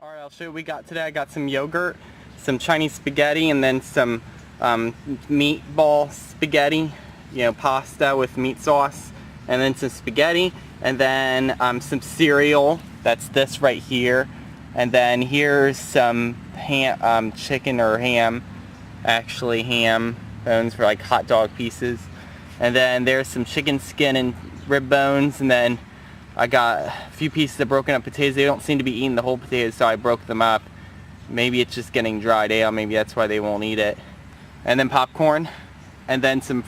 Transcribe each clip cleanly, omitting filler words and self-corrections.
Alright, I'll show you what we got today. I got some yogurt, some Chinese spaghetti, and then some meatball spaghetti, pasta with meat sauce, and then some spaghetti, and then some cereal. That's this right here. And then here's some ham, chicken or ham, actually ham bones for like hot dog pieces. And then there's some chicken skin and rib bones, and then I got a few pieces of broken up potatoes. They don't seem to be eating the whole potatoes, so I broke them up. Maybe it's just getting dried out. Maybe that's why they won't eat it. And then popcorn. And then some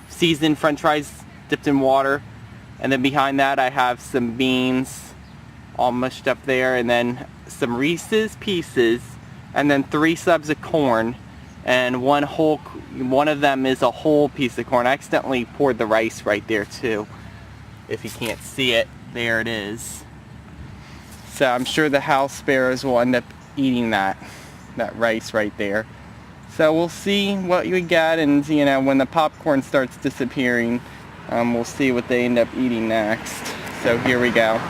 seasoned french fries dipped in water. And then behind that I have some beans all mushed up there. And then some Reese's Pieces. And then 3 subs of corn. And one of them is a whole piece of corn. I accidentally poured the rice right there too. If you can't see it, there it is. So I'm sure the house sparrows will end up eating that rice right there. So we'll see what we get, and when the popcorn starts disappearing, we'll see what they end up eating next. So here we go.